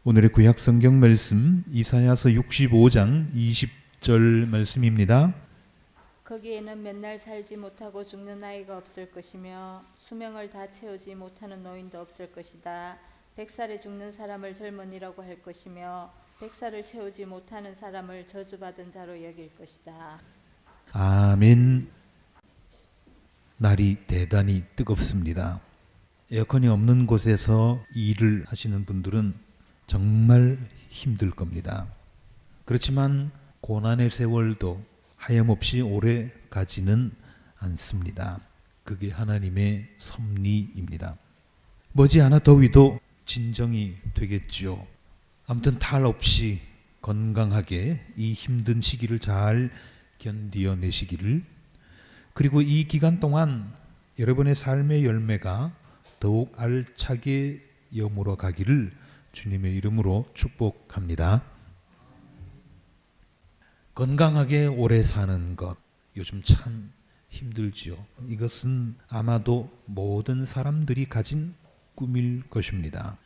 오늘의 구약 성경 말씀 이사야서 65장 20절 말씀입니다. 거기에는 맨날 살지 못하고 죽는 나이가 없을 것이며 수명을 다 채우지 못하는 노인도 없을 것이다. 100살에 죽는 사람을 젊은이라고 할 것이며 100살을 채우지 못하는 사람을 저주받은 자로 여길 것이다. 아멘. 날이 대단히 뜨겁습니다. 에어컨이 없는 곳에서 일을 하시는 분들은 정말 힘들 겁니다. 그렇지만 고난의 세월도 하염없이 오래 가지는 않습니다. 그게 하나님의 섭리입니다. 머지않아 더위도 진정이 되겠지요. 아무튼 탈 없이 건강하게 이 힘든 시기를 잘 견디어내시기를, 그리고 이 기간 동안 여러분의 삶의 열매가 더욱 알차게 여물어 가기를 주님의 이름으로 축복합니다. 건강하게 오래 사는 것, 요즘 참 힘들지요. 이것은 아마도 모든 사람들이 가진 꿈일 것입니다.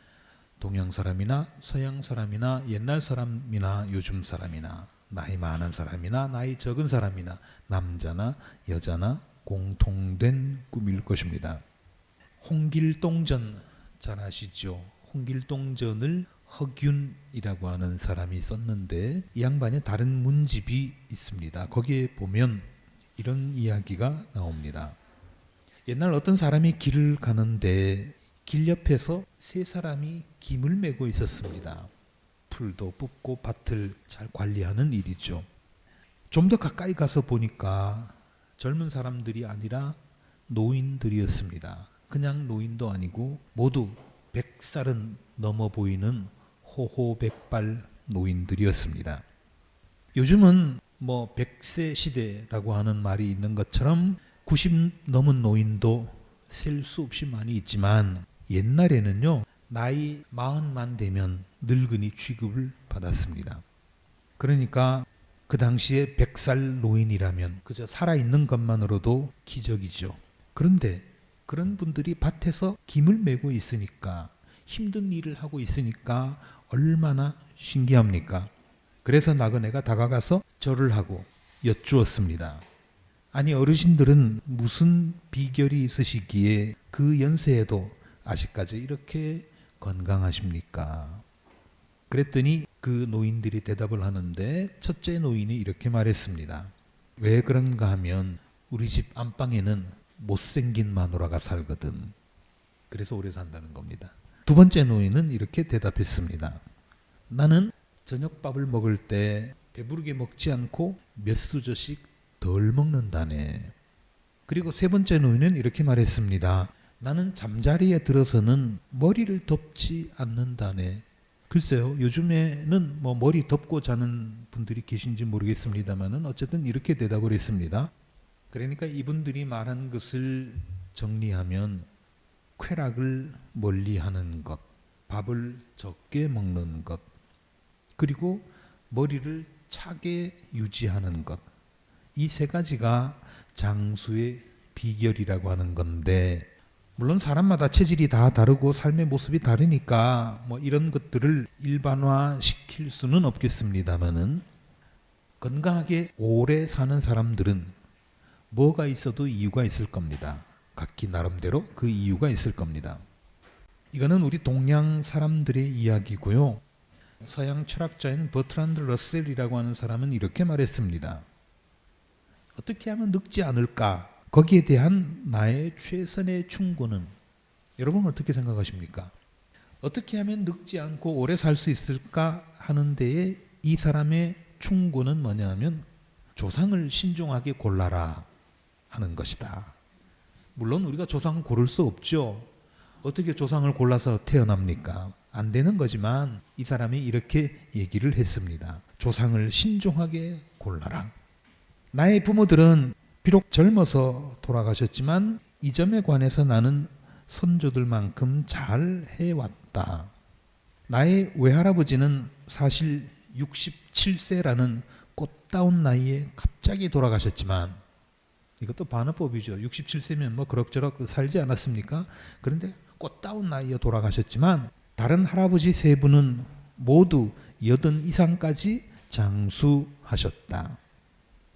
동양 사람이나 서양 사람이나 옛날 사람이나 요즘 사람이나 나이 많은 사람이나 나이 적은 사람이나 남자나 여자나 공통된 꿈일 것입니다. 홍길동전 잘 아시죠? 홍길동전을 허균이라고 하는 사람이 썼는데 이 양반의 다른 문집이 있습니다. 거기에 보면 이런 이야기가 나옵니다. 옛날 어떤 사람이 길을 가는데 길 옆에서 세 사람이 김을 메고 있었습니다. 풀도 뽑고 밭을 잘 관리하는 일이죠. 좀 더 가까이 가서 보니까 젊은 사람들이 아니라 노인들이었습니다. 그냥 노인도 아니고 모두 100살은 넘어 보이는 호호백발 노인들이었습니다. 요즘은 100세 시대라고 하는 말이 있는 것처럼 90 넘은 노인도 셀 수 없이 많이 있지만 옛날에는요, 나이 40만 되면 늙은이 취급을 받았습니다. 그러니까 그 당시에 100살 노인이라면 그저 살아있는 것만으로도 기적이죠. 그런데 그런 분들이 밭에서 김을 메고 있으니까, 힘든 일을 하고 있으니까 얼마나 신기합니까? 그래서 나그네가 다가가서 절을 하고 여쭈었습니다. 아니, 어르신들은 무슨 비결이 있으시기에 그 연세에도 아직까지 이렇게 건강하십니까? 그랬더니 그 노인들이 대답을 하는데, 첫째 노인이 이렇게 말했습니다. 왜 그런가 하면 우리 집 안방에는 못생긴 마누라가 살거든. 그래서 오래 산다는 겁니다. 두 번째 노인은 이렇게 대답했습니다. 나는 저녁밥을 먹을 때 배부르게 먹지 않고 몇 수저씩 덜 먹는다네. 그리고 세 번째 노인은 이렇게 말했습니다. 나는 잠자리에 들어서는 머리를 덮지 않는다네. 글쎄요, 요즘에는 머리 덮고 자는 분들이 계신지 모르겠습니다만은 어쨌든 이렇게 대답을 했습니다. 그러니까 이분들이 말한 것을 정리하면 쾌락을 멀리하는 것, 밥을 적게 먹는 것, 그리고 머리를 차게 유지하는 것, 이 세 가지가 장수의 비결이라고 하는 건데, 물론 사람마다 체질이 다 다르고 삶의 모습이 다르니까 이런 것들을 일반화시킬 수는 없겠습니다만은, 건강하게 오래 사는 사람들은 뭐가 있어도 이유가 있을 겁니다. 각기 나름대로 그 이유가 있을 겁니다. 이거는 우리 동양 사람들의 이야기고요. 서양 철학자인 버트란드 러셀이라고 하는 사람은 이렇게 말했습니다. 어떻게 하면 늙지 않을까? 거기에 대한 나의 최선의 충고는, 여러분 어떻게 생각하십니까? 어떻게 하면 늙지 않고 오래 살 수 있을까 하는 데에 이 사람의 충고는 뭐냐 하면 조상을 신중하게 골라라 하는 것이다. 물론 우리가 조상을 고를 수 없죠. 어떻게 조상을 골라서 태어납니까? 안 되는 거지만 이 사람이 이렇게 얘기를 했습니다. 조상을 신중하게 골라라. 나의 부모들은 비록 젊어서 돌아가셨지만 이 점에 관해서 나는 선조들만큼 잘 해왔다. 나의 외할아버지는 사실 67세라는 꽃다운 나이에 갑자기 돌아가셨지만, 이것도 반어법이죠. 67세면 그럭저럭 살지 않았습니까? 그런데 꽃다운 나이에 돌아가셨지만 다른 할아버지 세 분은 모두 80 이상까지 장수하셨다.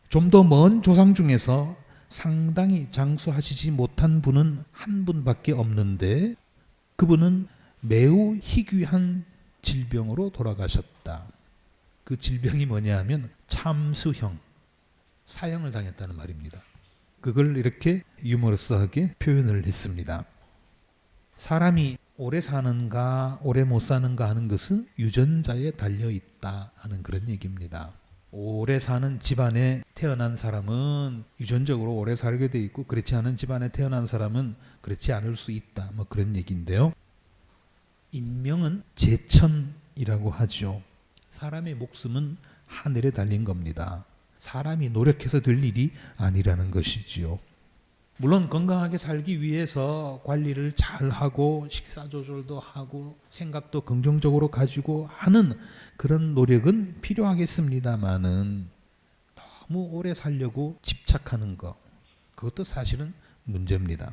좀 더 먼 조상 중에서 상당히 장수하시지 못한 분은 한 분밖에 없는데 그분은 매우 희귀한 질병으로 돌아가셨다. 그 질병이 뭐냐 하면 참수형, 사형을 당했다는 말입니다. 그걸 이렇게 유머러스하게 표현을 했습니다. 사람이 오래 사는가 오래 못 사는가 하는 것은 유전자에 달려있다 하는 그런 얘기입니다. 오래 사는 집안에 태어난 사람은 유전적으로 오래 살게 돼 있고 그렇지 않은 집안에 태어난 사람은 그렇지 않을 수 있다. 뭐 그런 얘기인데요. 인명은 제천이라고 하죠. 사람의 목숨은 하늘에 달린 겁니다. 사람이 노력해서 될 일이 아니라는 것이지요. 물론 건강하게 살기 위해서 관리를 잘 하고 식사 조절도 하고 생각도 긍정적으로 가지고 하는 그런 노력은 필요하겠습니다마는 너무 오래 살려고 집착하는 것, 그것도 사실은 문제입니다.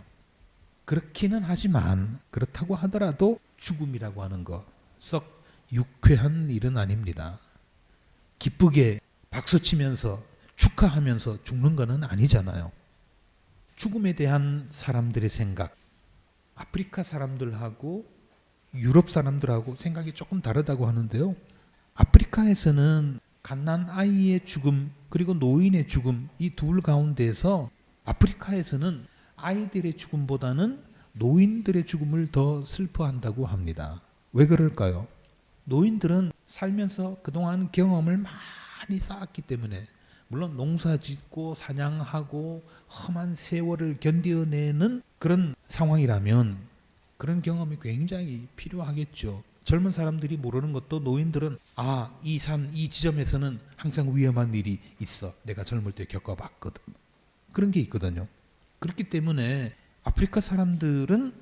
그렇기는 하지만 그렇다고 하더라도 죽음이라고 하는 것 썩 유쾌한 일은 아닙니다. 기쁘게 박수치면서 축하하면서 죽는 것은 아니잖아요. 죽음에 대한 사람들의 생각, 아프리카 사람들하고 유럽 사람들하고 생각이 조금 다르다고 하는데요. 아프리카에서는 갓난 아이의 죽음 그리고 노인의 죽음, 이 둘 가운데에서 아프리카에서는 아이들의 죽음보다는 노인들의 죽음을 더 슬퍼한다고 합니다. 왜 그럴까요? 노인들은 살면서 그동안 경험을 많이 쌓았기 때문에, 물론 농사짓고 사냥하고 험한 세월을 견뎌내는 그런 상황이라면 그런 경험이 굉장히 필요하겠죠. 젊은 사람들이 모르는 것도 노인들은 이 산, 이 지점에서는 항상 위험한 일이 있어. 내가 젊을 때 겪어봤거든. 그런 게 있거든요. 그렇기 때문에 아프리카 사람들은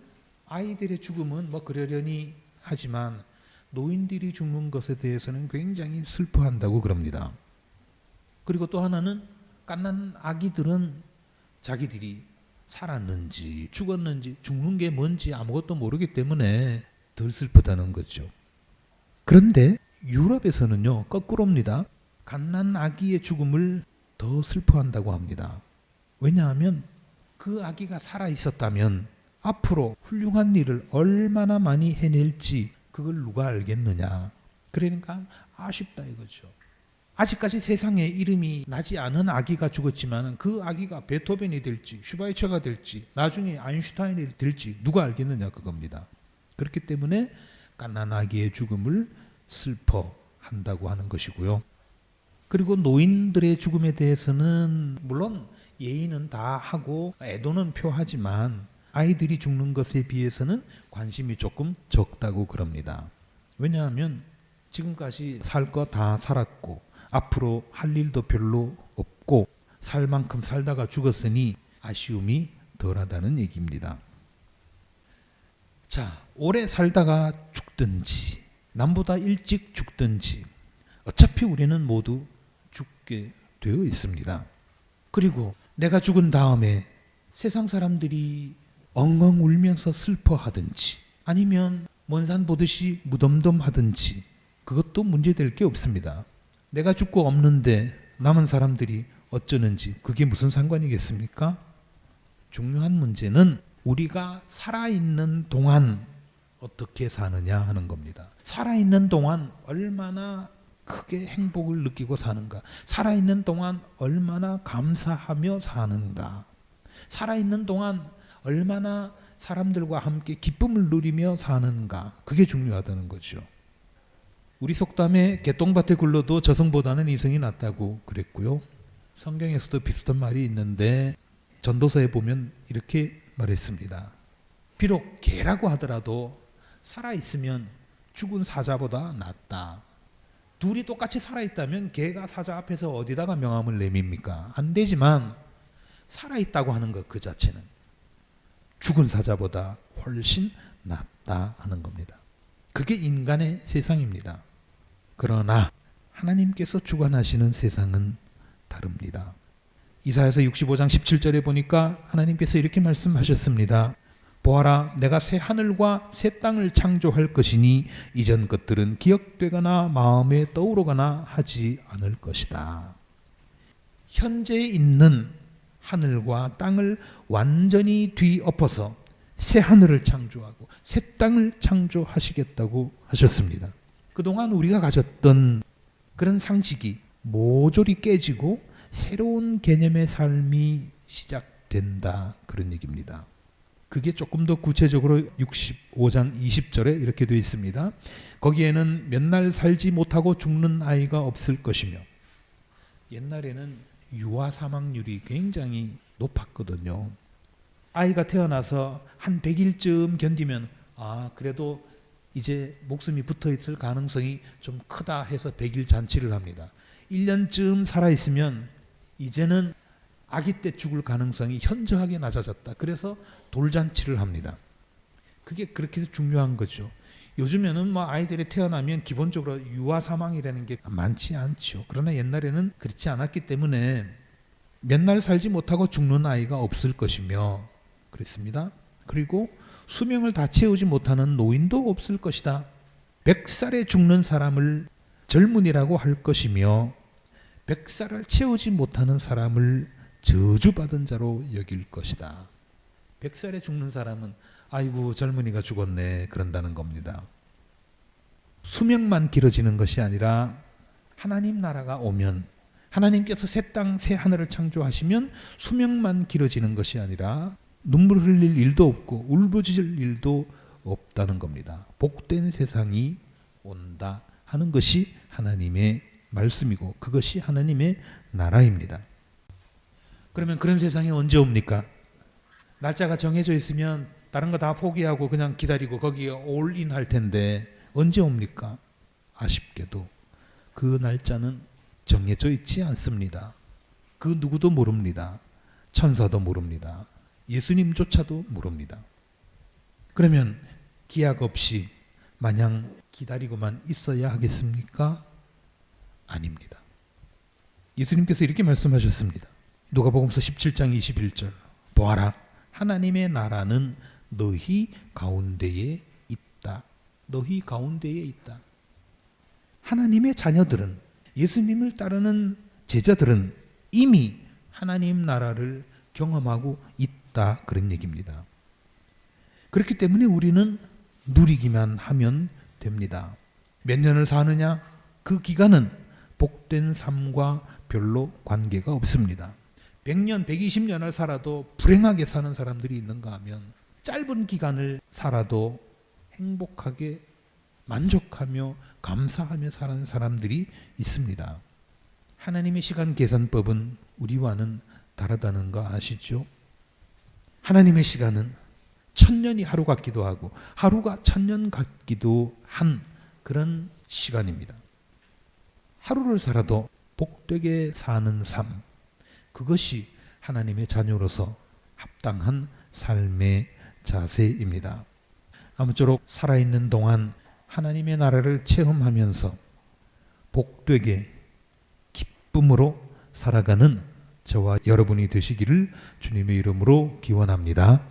아이들의 죽음은 뭐 그러려니 하지만 노인들이 죽는 것에 대해서는 굉장히 슬퍼한다고 그럽니다. 그리고 또 하나는 갓난 아기들은 자기들이 살았는지 죽었는지 죽는 게 뭔지 아무것도 모르기 때문에 덜 슬프다는 거죠. 그런데 유럽에서는요 거꾸로입니다. 갓난 아기의 죽음을 더 슬퍼한다고 합니다. 왜냐하면 그 아기가 살아 있었다면 앞으로 훌륭한 일을 얼마나 많이 해낼지 그걸 누가 알겠느냐. 그러니까 아쉽다 이거죠. 아직까지 세상에 이름이 나지 않은 아기가 죽었지만 그 아기가 베토벤이 될지 슈바이처가 될지 나중에 아인슈타인이 될지 누가 알겠느냐 그겁니다. 그렇기 때문에 갓난 아기의 죽음을 슬퍼한다고 하는 것이고요. 그리고 노인들의 죽음에 대해서는 물론 예의는 다 하고 애도는 표하지만 아이들이 죽는 것에 비해서는 관심이 조금 적다고 그럽니다. 왜냐하면 지금까지 살 거 다 살았고 앞으로 할 일도 별로 없고 살 만큼 살다가 죽었으니 아쉬움이 덜하다는 얘기입니다. 자, 오래 살다가 죽든지 남보다 일찍 죽든지 어차피 우리는 모두 죽게 되어 있습니다. 그리고 내가 죽은 다음에 세상 사람들이 엉엉 울면서 슬퍼하든지 아니면 먼 산 보듯이 무덤덤하든지 그것도 문제될 게 없습니다. 내가 죽고 없는데 남은 사람들이 어쩌는지 그게 무슨 상관이겠습니까? 중요한 문제는 우리가 살아있는 동안 어떻게 사느냐 하는 겁니다. 살아있는 동안 얼마나 크게 행복을 느끼고 사는가, 살아있는 동안 얼마나 감사하며 사는가, 살아있는 동안 얼마나 사람들과 함께 기쁨을 누리며 사는가, 그게 중요하다는 거죠. 우리 속담에 개똥밭에 굴러도 저승보다는 이승이 낫다고 그랬고요. 성경에서도 비슷한 말이 있는데 전도서에 보면 이렇게 말했습니다. 비록 개라고 하더라도 살아있으면 죽은 사자보다 낫다. 둘이 똑같이 살아있다면 개가 사자 앞에서 어디다가 명함을 내밉니까? 안 되지만 살아있다고 하는 것 그 자체는 죽은 사자보다 훨씬 낫다 하는 겁니다. 그게 인간의 세상입니다. 그러나 하나님께서 주관하시는 세상은 다릅니다. 이사야서 65장 17절에 보니까 하나님께서 이렇게 말씀하셨습니다. 보아라, 내가 새 하늘과 새 땅을 창조할 것이니 이전 것들은 기억되거나 마음에 떠오르거나 하지 않을 것이다. 현재 있는 하늘과 땅을 완전히 뒤엎어서 새 하늘을 창조하고 새 땅을 창조하시겠다고 하셨습니다. 그동안 우리가 가졌던 그런 상식이 모조리 깨지고 새로운 개념의 삶이 시작된다, 그런 얘기입니다. 그게 조금 더 구체적으로 65장 20절에 이렇게 되어 있습니다. 거기에는 몇 날 살지 못하고 죽는 아이가 없을 것이며, 옛날에는 유아 사망률이 굉장히 높았거든요. 아이가 태어나서 한 100일쯤 견디면 그래도 이제 목숨이 붙어 있을 가능성이 좀 크다 해서 100일 잔치를 합니다. 1년쯤 살아있으면 이제는 아기 때 죽을 가능성이 현저하게 낮아졌다. 그래서 돌잔치를 합니다. 그게 그렇게 중요한 거죠. 요즘에는 뭐 아이들이 태어나면 기본적으로 유아 사망이라는 게 많지 않죠. 그러나 옛날에는 그렇지 않았기 때문에 몇 날 살지 못하고 죽는 아이가 없을 것이며 그랬습니다. 그리고 수명을 다 채우지 못하는 노인도 없을 것이다. 100살에 죽는 사람을 젊은이라고 할 것이며 100살을 채우지 못하는 사람을 저주받은 자로 여길 것이다. 100살에 죽는 사람은 아이고 젊은이가 죽었네 그런다는 겁니다. 수명만 길어지는 것이 아니라 하나님 나라가 오면, 하나님께서 새 땅 새 하늘을 창조하시면 수명만 길어지는 것이 아니라 눈물 흘릴 일도 없고 울부짖을 일도 없다는 겁니다. 복된 세상이 온다 하는 것이 하나님의 말씀이고 그것이 하나님의 나라입니다. 그러면 그런 세상이 언제 옵니까? 날짜가 정해져 있으면 다른 거 다 포기하고 그냥 기다리고 거기에 올인 할 텐데 언제 옵니까? 아쉽게도 그 날짜는 정해져 있지 않습니다. 그 누구도 모릅니다. 천사도 모릅니다. 예수님조차도 모릅니다. 그러면 기약 없이 마냥 기다리고만 있어야 하겠습니까? 아닙니다. 예수님께서 이렇게 말씀하셨습니다. 누가복음서 17장 21절 보아라, 하나님의 나라는 너희 가운데에 있다. 너희 가운데에 있다. 하나님의 자녀들은, 예수님을 따르는 제자들은 이미 하나님 나라를 경험하고 있다, 그런 얘기입니다. 그렇기 때문에 우리는 누리기만 하면 됩니다. 몇 년을 사느냐? 그 기간은 복된 삶과 별로 관계가 없습니다. 100년, 120년을 살아도 불행하게 사는 사람들이 있는가 하면 짧은 기간을 살아도 행복하게 만족하며 감사하며 사는 사람들이 있습니다. 하나님의 시간 계산법은 우리와는 다르다는 거 아시죠? 하나님의 시간은 1000년이 하루 같기도 하고 하루가 1000년 같기도 한 그런 시간입니다. 하루를 살아도 복되게 사는 삶, 그것이 하나님의 자녀로서 합당한 삶의 자세입니다. 아무쪼록 살아있는 동안 하나님의 나라를 체험하면서 복되게 기쁨으로 살아가는 저와 여러분이 되시기를 주님의 이름으로 기원합니다.